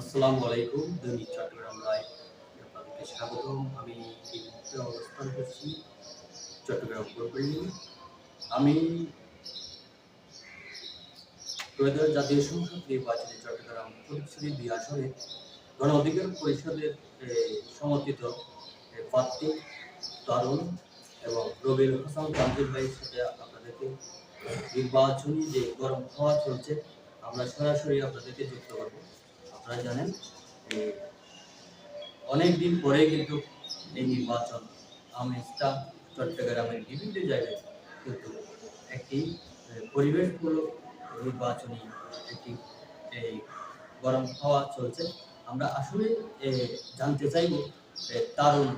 আসসালামু আলাইকুম। দৈনিক চট্টগ্রাম লাইভ আপনাদেরকে স্বাগতম। আমি এই মুহূর্তে অবস্থান করছি চট্টগ্রাম পৌরপল্লী। আমি ত্রয়োদশ জাতীয় সংসদ নির্বাচনে চট্টগ্রাম ফটিকছড়ি ২ আসনে গণ অধিকার পরিষদের সমর্থিত প্রার্থী তরুণ এবং রবিউল হাসান তানজিল ভাইয়ের সাথে আপনাদেরকে নির্বাচনী যে গরম হাওয়া চলছে আমরা সরাসরি আপনাদেরকে যুক্ত করব। আপনারা জানেন অনেক দিন পরে কিন্তু এই নির্বাচন আমেজটা চট্টগ্রামের বিভিন্ন জায়গায় কিন্তু একটি পরিবেশমূলক নির্বাচনী একটি এই গরম হাওয়া চলছে। আমরা আসলে জানতে চাইব তারুণ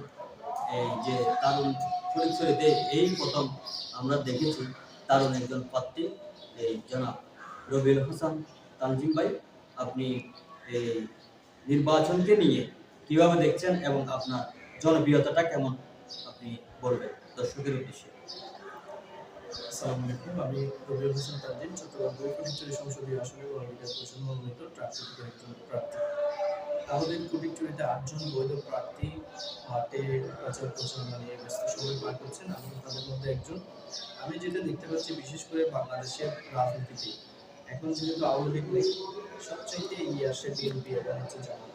যে তারুণ ফটিকছড়িতে এই প্রথম আমরা দেখেছি তারুণ একজন প্রার্থী এই জনাব রবিউল হাসান তানজিম ভাই, আপনি এই নির্বাচনকে নিয়ে কিভাবে দেখছেন এবং আপনার জনপ্রিয়তাটা কেমন আপনি বলবেন দর্শকের উদ্দেশ্যে। আসসালামু আলাইকুম। আমি রবিউল হাসান তানজিম, চট্টগ্রাম ফটিকছড়ি সংসদীয় আসনে গণ অধিকার পরিষদ মনোনীত প্রার্থীদের একজন প্রার্থী। আমাদের ফটিকছড়িতে ৮ জন বৈধ প্রার্থী মাঠে প্রচার প্রচারণা নিয়ে ব্যস্ত সময় পার করছেন। আমি তাদের মধ্যে একজন। আমি যেটা দেখতে পাচ্ছি, বিশেষ করে বাংলাদেশের রাজনীতিতে এখন যেহেতু আওয়ামী লীগ নেই, সবচাইতে এগিয়ে আসে বিএনপি এবং জামাত।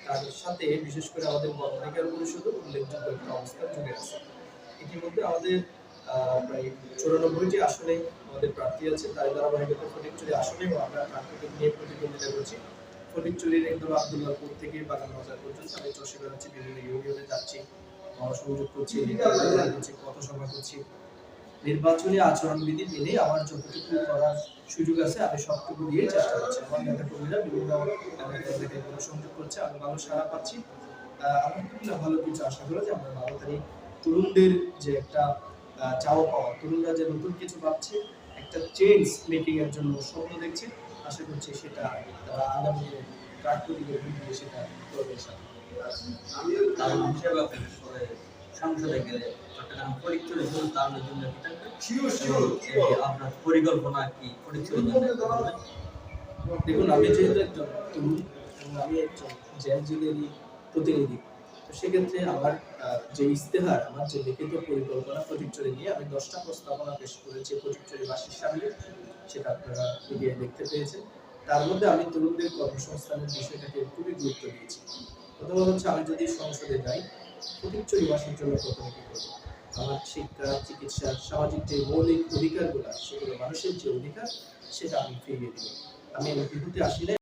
তার সাথে বিশেষ করে আমাদের গণ অধিকার পরিষদও উল্লেখযোগ্য একটা অবস্থান জুড়ে আছে। ইতিমধ্যে আমাদের প্রায় ৯৪টি আসনে আমাদের প্রার্থী আছে। তার ধারাবাহিকতা ফটিকছড়ি আসনেও আমরা প্রার্থীদের নিয়ে প্রতিদ্বন্দ্বিতা করছি। ফটিকছড়ির একদম আব্দুল্লাহপুর থেকে বাগান বাজার পর্যন্ত আমি চষে বেড়াচ্ছি, বিভিন্ন ইউনিয়নে যাচ্ছি, গণসংযোগ করছি, পথসভা করছি। নির্বাচনী আচরণবিধি মেনে আমার যতটুকু করার সুযোগ আছে আমি সবটুকু দিয়ে চেষ্টা করছি। আমার নেতা কর্মীরা বিভিন্ন এলাকায় গণসংযোগ করছে, আমি ভালো সাড়া পাচ্ছি। আলহামদুলিল্লাহ ভালো কিছু আশা করা যে আমরা ১২ তারিখ তরুণদের যে একটা চাওয়া পাওয়া, তরুণরা যে নতুন কিছু পাচ্ছে, একটা চেঞ্জ মেকিং এর জন্য স্বপ্ন দেখছে, আশা করছি সেটা তারা আগামী দিনে প্রাকৃতিকের ভিত্তিতে সেটা করবে। তারুণ হিসেবে সংসদে গেলে চট্টগ্রাম ফটিকছড়ি শুধু তারুণের জন্য কি থাকবে? আপনার পরিকল্পনা কি ফটিকছড়ির জন্য? দেখুন, আমি যেহেতু একজন তরুণ এবং আমি একজন জেলজুলেরই প্রতিনিধি, তো সেক্ষেত্রে আমার যে ইস্তেহার, আমার যে লিখিত পরিকল্পনা ফটিকছড়ি নিয়ে আমি 10টা প্রস্তাবনা পেশ করেছি ফটিকছড়িবাসীর সামনে, সেটা আপনারা মিডিয়ায় দেখতে পেয়েছেন। তার মধ্যে আমি তরুণদের কর্মসংস্থানের বিষয়টাকে খুবই গুরুত্ব দিয়েছি। প্রথমত হচ্ছে, আমি যদি সংসদে যাই, ফটিকছড়িবাসীর জন্য প্রথমে কি করবো? আমার শিক্ষা, চিকিৎসা, সামাজিক যে মৌলিক অধিকারগুলো, সেগুলো মানুষের যে অধিকার, সেটা আমি ফিরিয়ে দিব। আমি এমপি হতে আসি নাই।